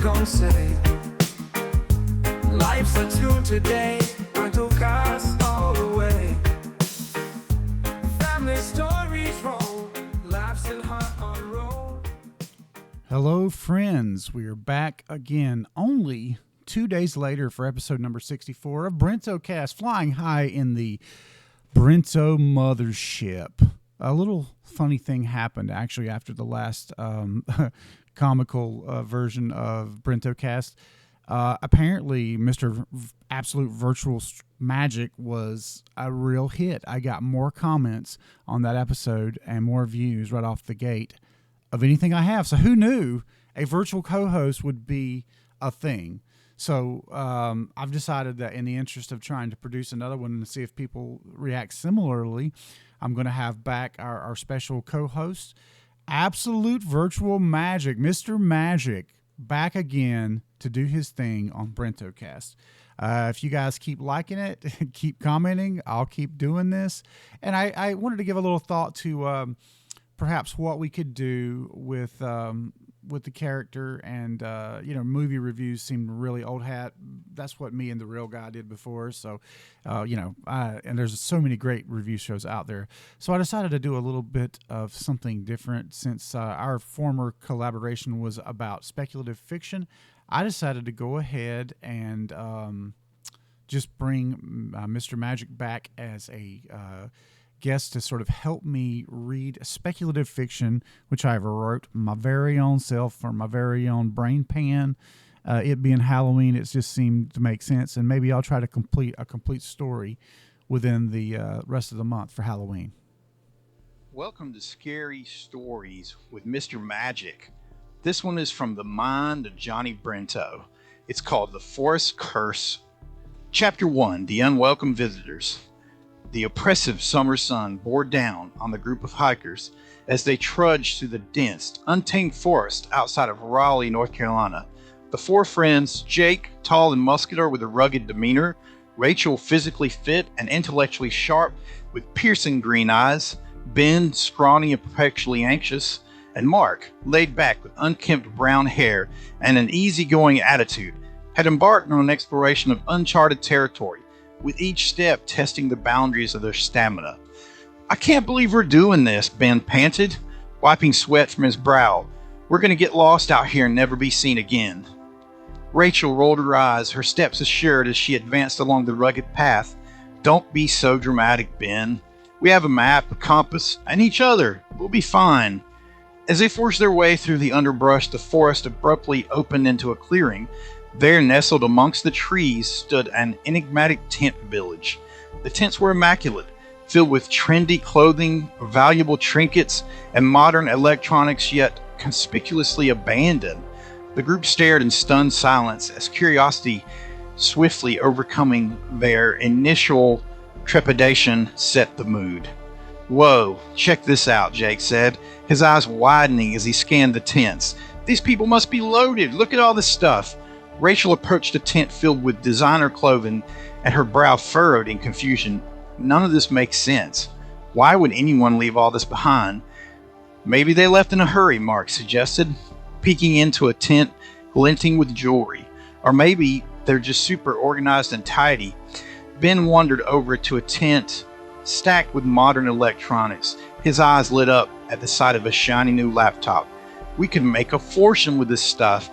gon' say? Life's a tune today, Brentocast all the way. Family stories roll, laughs and heart on roll. Hello, friends. We are back again, only 2 days later for episode number 64 of Brentocast, flying high in the Brento mothership. A little funny thing happened actually after the last comical version of Brentocast. Apparently, Mr. Absolute Virtual Magic was a real hit. I got more comments on that episode and more views right off the gate of anything I have. So who knew a virtual co-host would be a thing? So I've decided that in the interest of trying to produce another one and see if people react similarly, I'm going to have back our special co-host, Absolute Virtual Magic, Mr. Magic, back again to do his thing on Brentocast. If you guys keep liking it, keep commenting, I'll keep doing this. And I wanted to give a little thought to perhaps what we could do with the character, and movie reviews seem really old hat. That's what me and the real guy did before. So, and there's so many great review shows out there. So I decided to do a little bit of something different since our former collaboration was about speculative fiction. I decided to go ahead and just bring Mr. Magic back as a guest to sort of help me read speculative fiction, which I wrote my very own self for my very own brain pan. It being Halloween, it just seemed to make sense, and maybe I'll try to complete a complete story within the rest of the month for Halloween. Welcome to Scary Stories with Mr. Magic. This one is from the mind of Johnny Brento. It's called The Forest Curse. Chapter 1, The Unwelcome Visitors. The oppressive summer sun bore down on the group of hikers as they trudged through the dense, untamed forest outside of Raleigh, North Carolina. The four friends, Jake, tall and muscular with a rugged demeanor, Rachel, physically fit and intellectually sharp with piercing green eyes, Ben, scrawny and perpetually anxious, and Mark, laid back with unkempt brown hair and an easygoing attitude, had embarked on an exploration of uncharted territory, with each step testing the boundaries of their stamina. "I can't believe we're doing this," Ben panted, wiping sweat from his brow. "We're going to get lost out here and never be seen again." Rachel rolled her eyes, her steps assured as she advanced along the rugged path. "Don't be so dramatic, Ben. We have a map, a compass, and each other. We'll be fine." As they forced their way through the underbrush, the forest abruptly opened into a clearing. There, nestled amongst the trees, stood an enigmatic tent village. The tents were immaculate, filled with trendy clothing, valuable trinkets, and modern electronics, yet conspicuously abandoned. The group stared in stunned silence as curiosity, swiftly overcoming their initial trepidation, set the mood. "Whoa, check this out," Jake said, his eyes widening as he scanned the tents. "These people must be loaded. Look at all this stuff." Rachel approached a tent filled with designer clothing, and her brow furrowed in confusion. None of this makes sense. Why would anyone leave all this behind? "Maybe they left in a hurry," Mark suggested, peeking into a tent glinting with jewelry. "Or maybe they're just super organized and tidy." Ben wandered over to a tent stacked with modern electronics. His eyes lit up at the sight of a shiny new laptop. "We could make a fortune with this stuff,"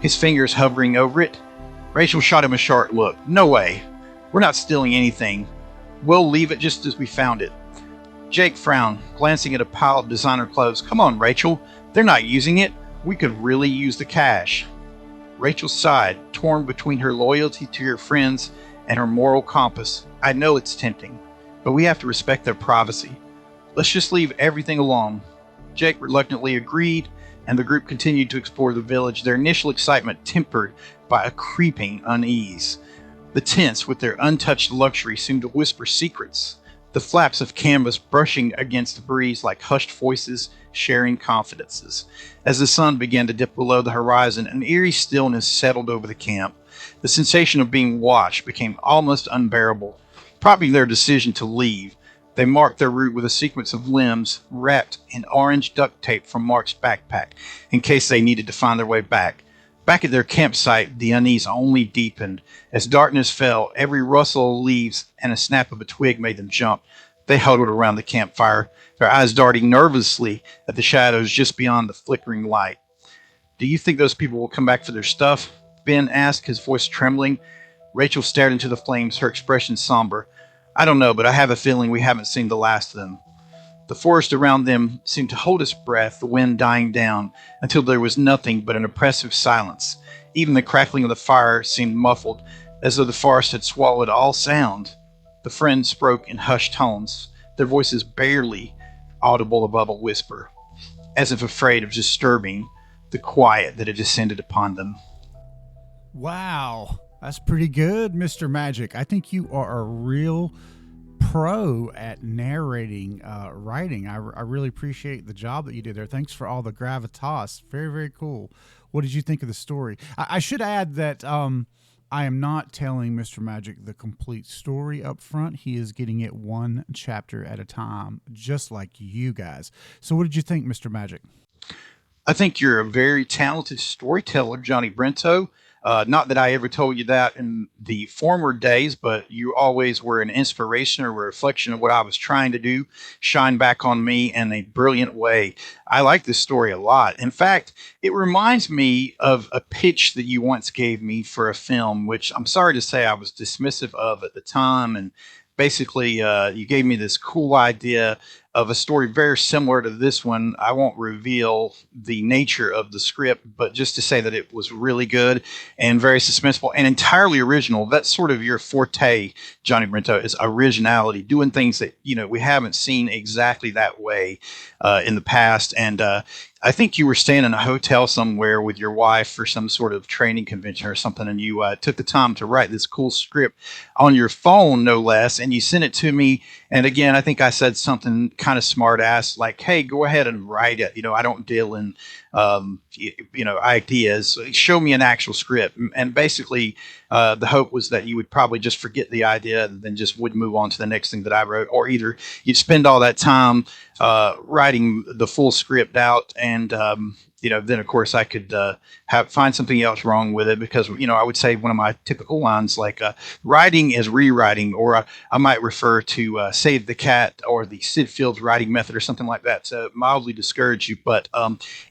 his fingers hovering over it. Rachel shot him a sharp look. "No way. We're not stealing anything. We'll leave it just as we found it." Jake frowned, glancing at a pile of designer clothes. "Come on, Rachel. They're not using it. We could really use the cash." Rachel sighed, torn between her loyalty to her friends and her moral compass. "I know it's tempting, but we have to respect their privacy. Let's just leave everything alone." Jake reluctantly agreed, and the group continued to explore the village, their initial excitement tempered by a creeping unease. The tents, with their untouched luxury, seemed to whisper secrets, the flaps of canvas brushing against the breeze like hushed voices sharing confidences. As the sun began to dip below the horizon, an eerie stillness settled over the camp. The sensation of being watched became almost unbearable. Prompting their decision to leave, they marked their route with a sequence of limbs wrapped in orange duct tape from Mark's backpack in case they needed to find their way back. Back at their campsite, the unease only deepened. As darkness fell, every rustle of leaves and a snap of a twig made them jump. They huddled around the campfire, their eyes darting nervously at the shadows just beyond the flickering light. "Do you think those people will come back for their stuff?" Ben asked, his voice trembling. Rachel stared into the flames, her expression somber. "I don't know, but I have a feeling we haven't seen the last of them." The forest around them seemed to hold its breath, the wind dying down, until there was nothing but an oppressive silence. Even the crackling of the fire seemed muffled, as though the forest had swallowed all sound. The friends spoke in hushed tones, their voices barely audible above a whisper, as if afraid of disturbing the quiet that had descended upon them. Wow, that's pretty good, Mr. Magic. I think you are a real pro at narrating writing. I really appreciate the job that you did there. Thanks for all the gravitas. Very, very cool. What did you think of the story? I should add that I am not telling Mr. Magic the complete story up front. He is getting it one chapter at a time, just like you guys. So what did you think, Mr. Magic? I think you're a very talented storyteller, Johnny Brento. Not that I ever told you that in the former days, but you always were an inspiration or a reflection of what I was trying to do, shine back on me in a brilliant way. I like this story a lot. In fact, it reminds me of a pitch that you once gave me for a film, which I'm sorry to say I was dismissive of at the time. And basically, you gave me this cool idea of a story very similar to this one. I won't reveal the nature of the script, but just to say that it was really good and very suspenseful and entirely original. That's sort of your forte, Johnny Brento, is originality, doing things that we haven't seen exactly that way in the past. And I think you were staying in a hotel somewhere with your wife for some sort of training convention or something, and you took the time to write this cool script on your phone, no less, and you sent it to me. And again, I think I said something kind of smart ass like, "Hey, go ahead and write it. I don't deal in ideas. Show me an actual script." And basically, the hope was that you would probably just forget the idea and then just would move on to the next thing that I wrote, or either you'd spend all that time writing the full script out, and then of course I could find something else wrong with it, because I would say one of my typical lines like writing is rewriting, or I might refer to Save the Cat or the Sid Fields writing method or something like that to mildly discourage you. But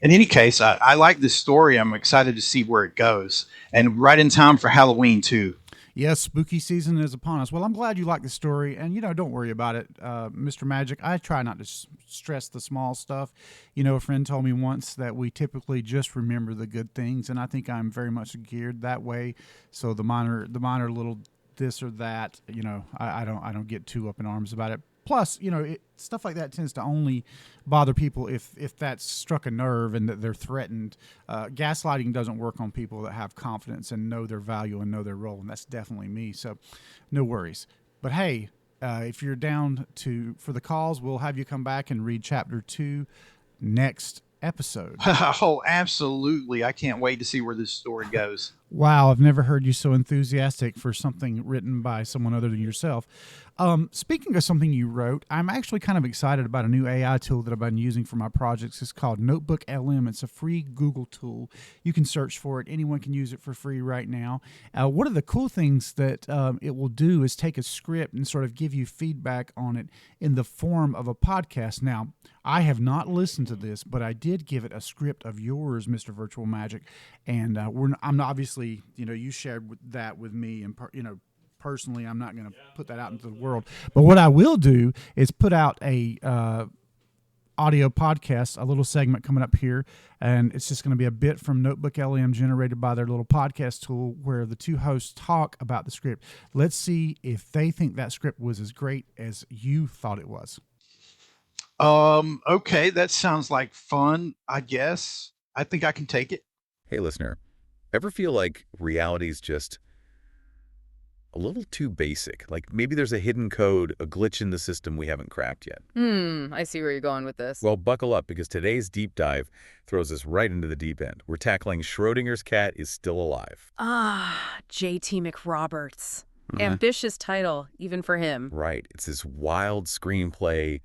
in any case, I like this story. I'm excited to see where it goes, and right in time for Halloween too. Yes, spooky season is upon us. Well, I'm glad you like the story, and don't worry about it, Mr. Magic. I try not to stress the small stuff. A friend told me once that we typically just remember the good things, and I think I'm very much geared that way. So the minor little this or that, I don't get too up in arms about it. Plus, stuff like that tends to only bother people if that's struck a nerve and that they're threatened. Gaslighting doesn't work on people that have confidence and know their value and know their role, and that's definitely me. So, no worries. But hey, if you're down for the calls, we'll have you come back and read chapter 2 next episode. Oh, absolutely! I can't wait to see where this story goes. Wow, I've never heard you so enthusiastic for something written by someone other than yourself. Speaking of something you wrote, I'm actually kind of excited about a new AI tool that I've been using for my projects. It's called Notebook LM. It's a free Google tool. You can search for it. Anyone can use it for free right now. One of the cool things that it will do is take a script and sort of give you feedback on it in the form of a podcast. Now, I have not listened to this, but I did give it a script of yours, Mr. Virtual Magic, and I'm obviously, you shared that with me, and personally, I'm not going to put that out into the world. But what I will do is put out a audio podcast, a little segment coming up here, and it's just going to be a bit from Notebook LM generated by their little podcast tool, where the two hosts talk about the script. Let's see if they think that script was as great as you thought it was. Okay, that sounds like fun, I guess. I think I can take it. Hey, listener, ever feel like reality's just a little too basic? Like maybe there's a hidden code, a glitch in the system we haven't cracked yet? I see where you're going with this. Well, buckle up, because today's deep dive throws us right into the deep end. We're tackling Schrodinger's cat is still alive. J.T. McRoberts. Ambitious title, even for him. Right. It's this wild screenplay,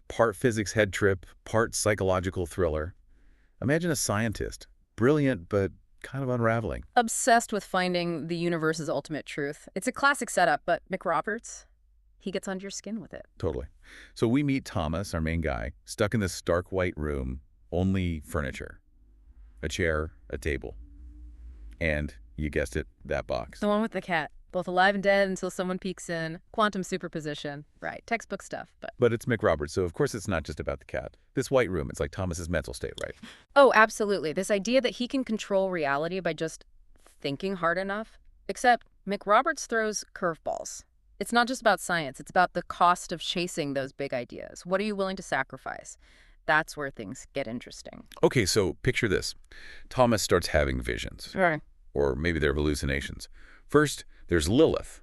part physics head trip, part psychological thriller. Imagine a scientist, brilliant but kind of unraveling. Obsessed with finding the universe's ultimate truth. It's a classic setup, but McRoberts, he gets under your skin with it. Totally. So we meet Thomas, our main guy, stuck in this stark white room, only furniture. A chair, a table. And, you guessed it, that box. The one with the cat. Both alive and dead until someone peeks in. Quantum superposition. Right, textbook stuff, but... But it's McRoberts, so of course it's not just about the cat. This white room, it's like Thomas's mental state, right? Oh, absolutely. This idea that he can control reality by just thinking hard enough. Except McRoberts throws curveballs. It's not just about science. It's about the cost of chasing those big ideas. What are you willing to sacrifice? That's where things get interesting. Okay, so picture this. Thomas starts having visions. Right. Or maybe they're hallucinations. First, there's Lilith,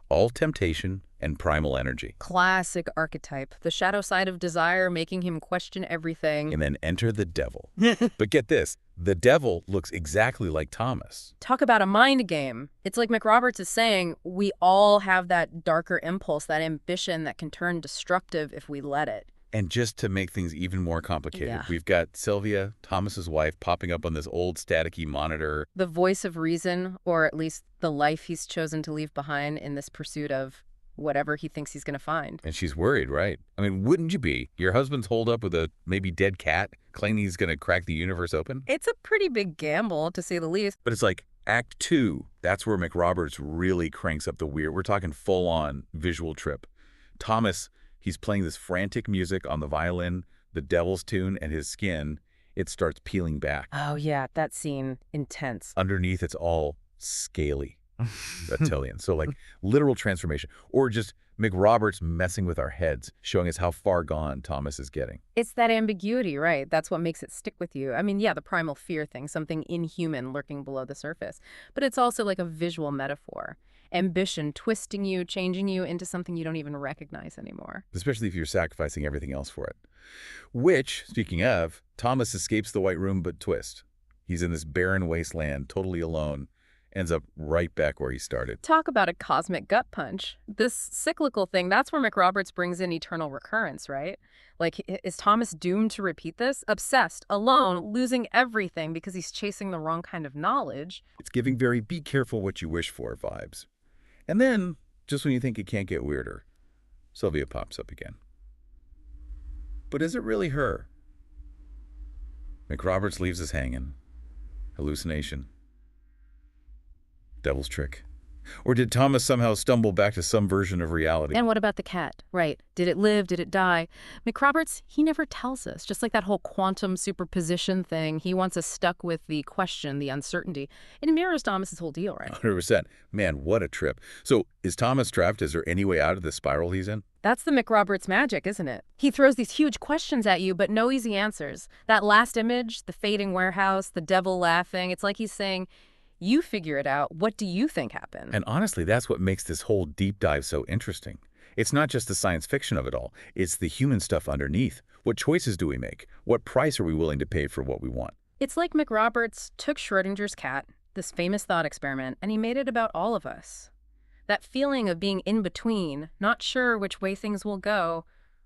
all temptation and primal energy. Classic archetype. The shadow side of desire making him question everything. And then enter the devil. But get this, the devil looks exactly like Thomas. Talk about a mind game. It's like McRoberts is saying, we all have that darker impulse, that ambition that can turn destructive if we let it. And just to make things even more complicated, Yeah. we've got Sylvia, Thomas's wife, popping up on this old staticky monitor. The voice of reason, or at least the life he's chosen to leave behind in this pursuit of whatever he thinks he's going to find. And she's worried, right? I mean, wouldn't you be? Your husband's holed up with a maybe dead cat, claiming he's going to crack the universe open? It's a pretty big gamble, to say the least. But it's like Act 2, that's where McRoberts really cranks up the weird. We're talking full-on visual trip. Thomas, he's playing this frantic music on the violin, the devil's tune, and his skin, it starts peeling back. Oh, yeah, that scene, intense. Underneath, it's all scaly, reptilian. So like literal transformation. Or just McRoberts messing with our heads, showing us how far gone Thomas is getting. It's that ambiguity, right? That's what makes it stick with you. I mean, yeah, the primal fear thing, something inhuman lurking below the surface. But it's also like a visual metaphor. Ambition twisting you, changing you into something you don't even recognize anymore. Especially if you're sacrificing everything else for it. Which, speaking of, Thomas escapes the White Room but twist. He's in this barren wasteland, totally alone, ends up right back where he started. Talk about a cosmic gut punch. This cyclical thing, that's where McRoberts brings in eternal recurrence, right? Like, is Thomas doomed to repeat this? Obsessed, alone, losing everything because he's chasing the wrong kind of knowledge. It's giving very be careful what you wish for vibes. And then, just when you think it can't get weirder, Sylvia pops up again. But is it really her? McRoberts leaves us hanging. Hallucination. Devil's trick. Or did Thomas somehow stumble back to some version of reality? And what about the cat? Right. Did it live? Did it die? McRoberts, he never tells us. Just like that whole quantum superposition thing, he wants us stuck with the question, the uncertainty. It mirrors Thomas's whole deal, right? 100%. Man, what a trip. So, is Thomas trapped? Is there any way out of the spiral he's in? That's the McRoberts magic, isn't it? He throws these huge questions at you, but no easy answers. That last image, the fading warehouse, the devil laughing, it's like he's saying, you figure it out. What do you think happened? And honestly, that's what makes this whole deep dive so interesting. It's not just the science fiction of it all. It's the human stuff underneath. What choices do we make? What price are we willing to pay for what we want? It's like McRoberts took Schrodinger's cat, this famous thought experiment, and he made it about all of us. That feeling of being in between, not sure which way things will go.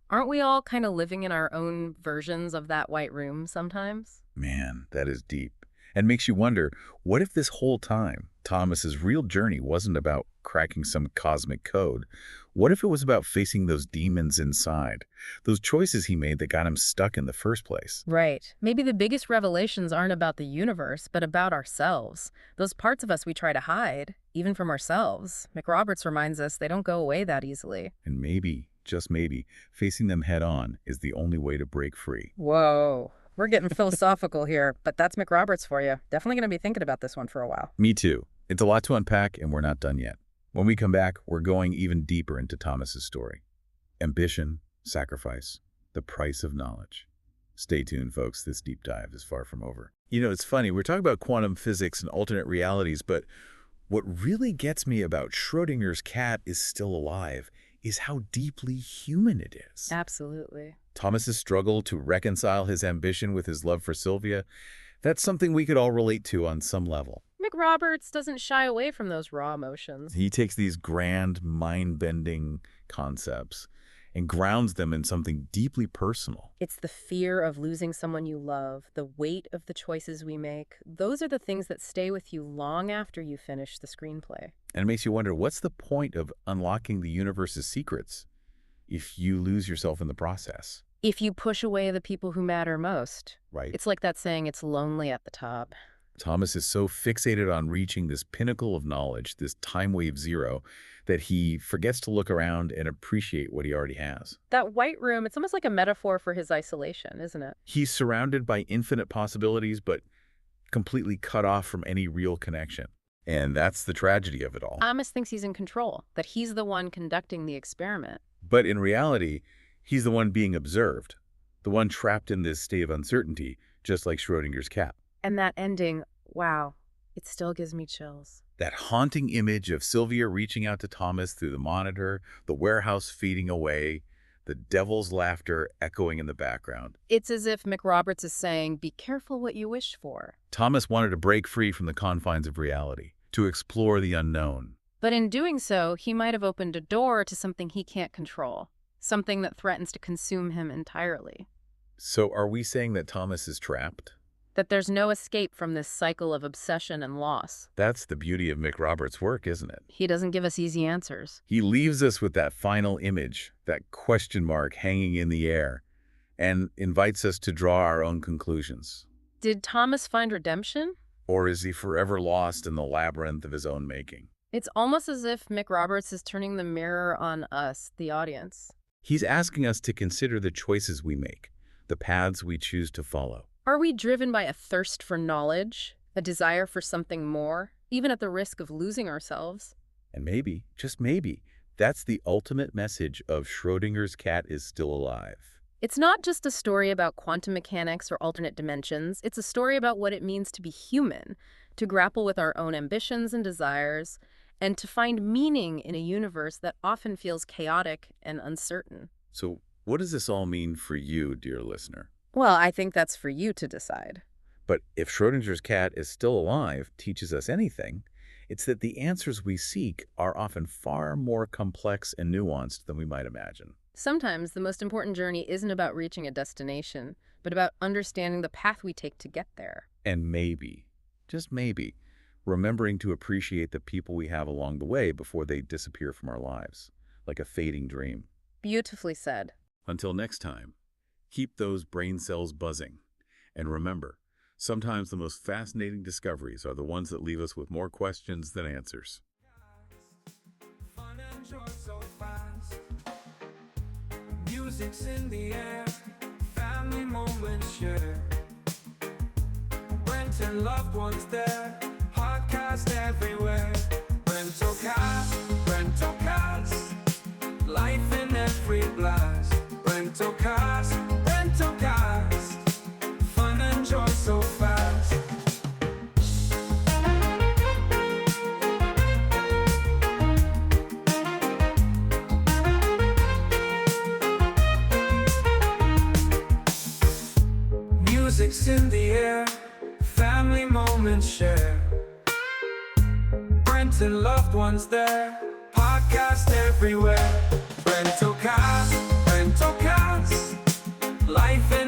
Aren't we all kind of living in our own versions of that white room sometimes? Man, that is deep. And makes you wonder, what if this whole time, Thomas's real journey wasn't about cracking some cosmic code? What if it was about facing those demons inside, those choices he made that got him stuck in the first place? Right. Maybe the biggest revelations aren't about the universe, but about ourselves. Those parts of us we try to hide, even from ourselves. McRoberts reminds us they don't go away that easily. And maybe, just maybe, facing them head on is the only way to break free. Whoa. We're getting philosophical here, but that's McRoberts for you. Definitely going to be thinking about this one for a while. Me too. It's a lot to unpack, and we're not done yet. When we come back, we're going even deeper into Thomas's story. Ambition, sacrifice, the price of knowledge. Stay tuned, folks. This deep dive is far from over. You know, it's funny. We're talking about quantum physics and alternate realities, but what really gets me about Schrodinger's cat is still alive is how deeply human it is. Absolutely. Thomas's struggle to reconcile his ambition with his love for Sylvia, that's something we could all relate to on some level. McRoberts doesn't shy away from those raw emotions. He takes these grand, mind-bending concepts and grounds them in something deeply personal. It's the fear of losing someone you love, the weight of the choices we make. Those are the things that stay with you long after you finish the screenplay. And it makes you wonder, what's the point of unlocking the universe's secrets if you lose yourself in the process? If you push away the people who matter most, Right. it's like that saying, it's lonely at the top. Thomas is so fixated on reaching this pinnacle of knowledge, this time wave zero, that he forgets to look around and appreciate what he already has. That white room, it's almost like a metaphor for his isolation, isn't it? He's surrounded by infinite possibilities, but completely cut off from any real connection. And that's the tragedy of it all. Thomas thinks he's in control, that he's the one conducting the experiment. But in reality, he's the one being observed, the one trapped in this state of uncertainty, just like Schrodinger's cat. And that ending, wow, it still gives me chills. That haunting image of Sylvia reaching out to Thomas through the monitor, the warehouse fading away, the devil's laughter echoing in the background. It's as if McRoberts is saying, be careful what you wish for. Thomas wanted to break free from the confines of reality, to explore the unknown. But in doing so, he might have opened a door to something he can't control, something that threatens to consume him entirely. So are we saying that Thomas is trapped? That there's no escape from this cycle of obsession and loss. That's the beauty of McRoberts' work, isn't it? He doesn't give us easy answers. He leaves us with that final image, that question mark hanging in the air, and invites us to draw our own conclusions. Did Thomas find redemption? Or is he forever lost in the labyrinth of his own making? It's almost as if McRoberts is turning the mirror on us, the audience. He's asking us to consider the choices we make, the paths we choose to follow. Are we driven by a thirst for knowledge, a desire for something more, even at the risk of losing ourselves? And maybe, just maybe, that's the ultimate message of Schrodinger's cat is still alive. It's not just a story about quantum mechanics or alternate dimensions. It's a story about what it means to be human, to grapple with our own ambitions and desires, and to find meaning in a universe that often feels chaotic and uncertain. So what does this all mean for you, dear listener? Well, I think that's for you to decide. But if Schrodinger's cat is still alive teaches us anything, it's that the answers we seek are often far more complex and nuanced than we might imagine. Sometimes the most important journey isn't about reaching a destination, but about understanding the path we take to get there. And maybe, just maybe, remembering to appreciate the people we have along the way before they disappear from our lives, like a fading dream. Beautifully said. Until next time, keep those brain cells buzzing. And remember, sometimes the most fascinating discoveries are the ones that leave us with more questions than answers. Fun and joy so fast. Music's in the air. Family moments shared. Went and loved ones there. Podcast everywhere. Brentocast. Life in every blast. Brentocast. Fun and joy so fast. Music's in the air, family moments share. Brent and loved ones there, podcast everywhere. Brentocast, life in